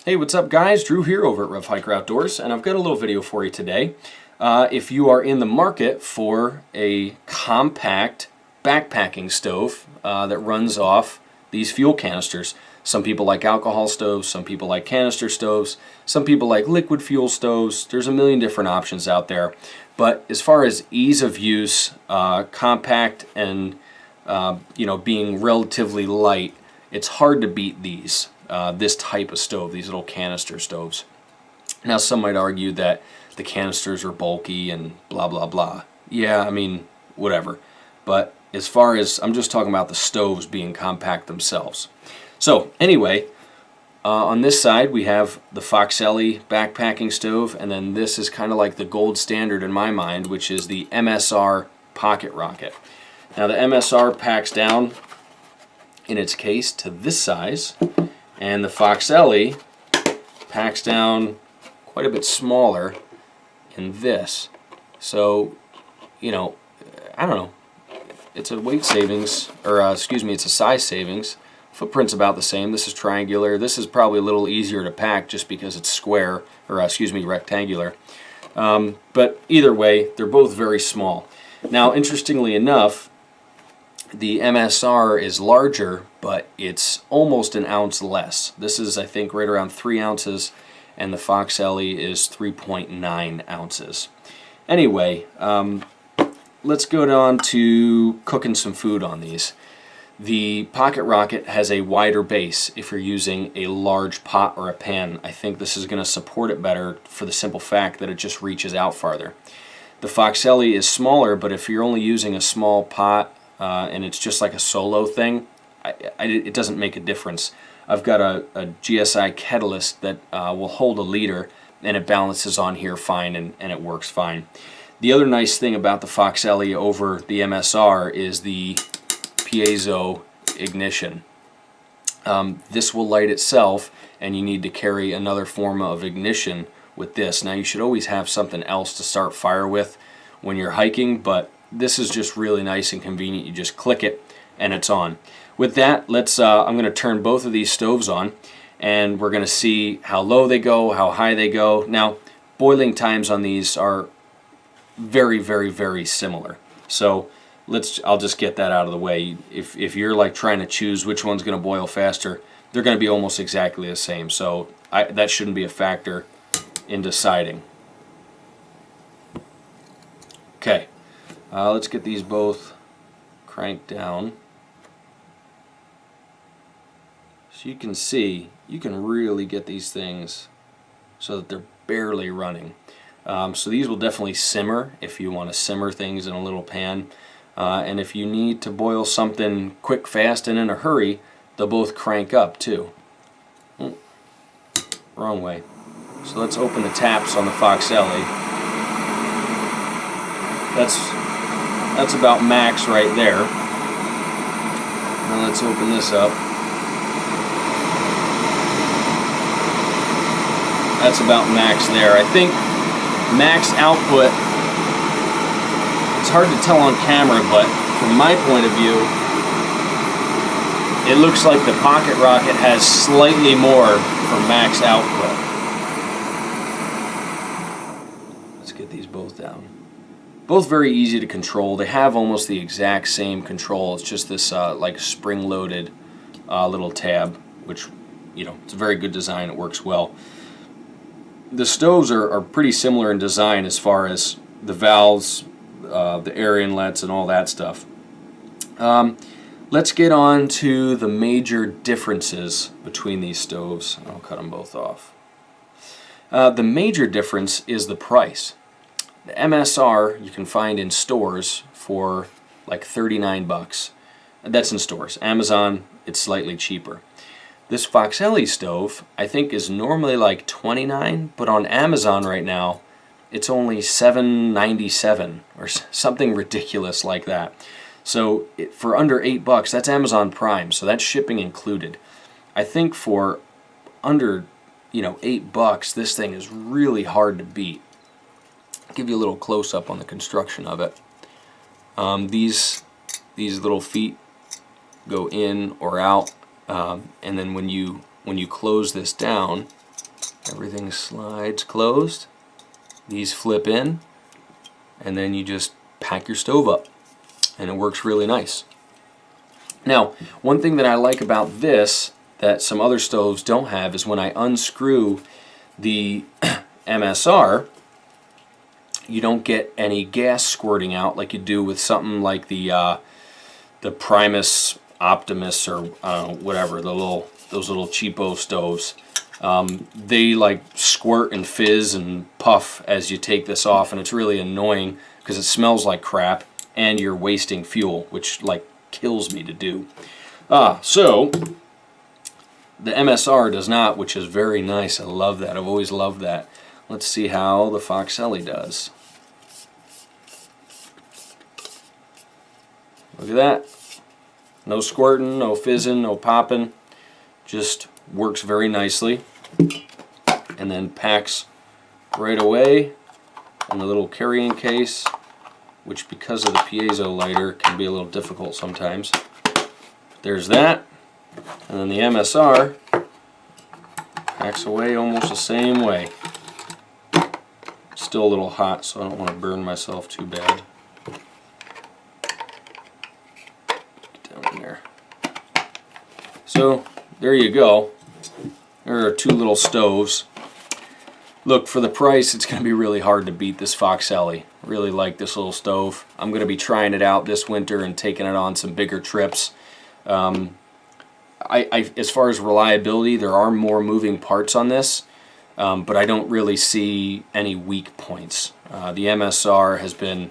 Hey, what's up guys? Drew here over at RevHiker Outdoors, and I've got a little video for you today. If you are in the market for a compact backpacking stove that runs off these fuel canisters, some people like alcohol stoves, some people like canister stoves, some people like liquid fuel stoves. There's a million different options out there. But as far as ease of use, compact and being relatively light, it's hard to beat these. This type of stove, these little canister stoves. Now some might argue that the canisters are bulky and blah blah blah. Yeah, I mean, whatever. But as far as, I'm just talking about the stoves being compact themselves. So anyway, on this side we have the Foxelli backpacking stove, and then this is kind of like the gold standard in my mind, which is the MSR pocket rocket. Now the MSR packs down in its case to this size, and the Foxelli packs down quite a bit smaller in this. So, I don't know. It's a weight savings, or it's a size savings. Footprint's about the same. This is triangular. This is probably a little easier to pack just because it's square, or rectangular. But either way, they're both very small. Now, interestingly enough, the MSR is larger, but it's almost an ounce less. This is, I think, right around 3 ounces, and the Foxelli is 3.9 ounces. Anyway, let's go down to cooking some food on these. The Pocket Rocket has a wider base if you're using a large pot or a pan. I think this is going to support it better for the simple fact that it just reaches out farther. The Foxelli is smaller, but if you're only using a small pot, and it's just like a solo thing, it doesn't make a difference. I've got a GSI Kettleist that will hold a liter, and it balances on here fine, and it works fine. The other nice thing about the Foxelli over the MSR is the piezo ignition. This will light itself, and you need to carry another form of ignition with this. Now you should always have something else to start fire with when you're hiking, but this is just really nice and convenient. You just click it and it's on. With that, I'm going to turn both of these stoves on, and we're going to see how low they go, how high they go. Now, boiling times on these are very, very, very similar. So I'll just get that out of the way. If you're like trying to choose which one's going to boil faster, they're going to be almost exactly the same. So that shouldn't be a factor in deciding. Okay. Let's get these both cranked down. So you can see, you can really get these things so that they're barely running. So these will definitely simmer if you want to simmer things in a little pan. And if you need to boil something quick, fast, and in a hurry, they'll both crank up too. Wrong way. So let's open the taps on the Foxelli. That's about max right there. Now let's open this up. That's about max there. I think max output, it's hard to tell on camera, but from my point of view, it looks like the Pocket Rocket has slightly more for max output. Let's get these both down. Both very easy to control. They have almost the exact same control. It's just this like spring-loaded little tab, which, it's a very good design. It works well. The stoves are pretty similar in design as far as the valves, the air inlets, and all that stuff. Let's get on to the major differences between these stoves. I'll cut them both off. The major difference is the price. The MSR you can find in stores for like 39 bucks. That's in stores. Amazon, it's slightly cheaper. This Foxelli stove, I think, is normally like 29, but on Amazon right now, it's only $7.97 or something ridiculous like that. So for under 8 bucks, that's Amazon Prime, so that's shipping included. I think for under 8 bucks, this thing is really hard to beat. I'll give you a little close-up on the construction of it. These little feet go in or out, and then when you close this down, Everything slides closed. These flip in, and then you just pack your stove up, and it works really nice. Now, one thing that I like about this that some other stoves don't have is when I unscrew the MSR, you don't get any gas squirting out like you do with something like the Primus Optimus, or I don't know, whatever, those little cheapo stoves. They like squirt and fizz and puff as you take this off, and it's really annoying because it smells like crap and you're wasting fuel, which like kills me to do. So the MSR does not, which is very nice. I love that. I've always loved that. Let's see how the Foxelli does. Look at that. No squirting, no fizzing, no popping. Just works very nicely. And then packs right away in the little carrying case, which because of the piezo lighter can be a little difficult sometimes. There's that. And then the MSR packs away almost the same way. Still a little hot, so I don't want to burn myself too bad. Get down in there. So there you go. There are two little stoves. Look, for the price, it's going to be really hard to beat this Foxelli. Really like this little stove. I'm going to be trying it out this winter and taking it on some bigger trips. As far as reliability, there are more moving parts on this, but I don't really see any weak points. The MSR has been,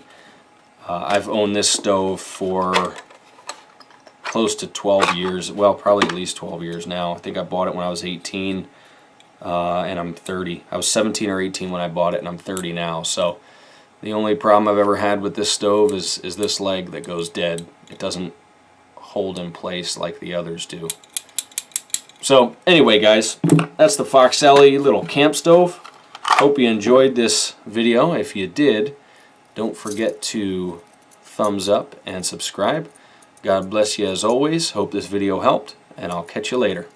I've owned this stove for close to 12 years, well, probably at least 12 years now. I think I bought it when I was 18, and I'm 30. I was 17 or 18 when I bought it, and I'm 30 now. So the only problem I've ever had with this stove is this leg that goes dead. It doesn't hold in place like the others do. So anyway, guys, that's the Foxelli little camp stove. Hope you enjoyed this video. If you did, don't forget to thumbs up and subscribe. God bless you as always. Hope this video helped, and I'll catch you later.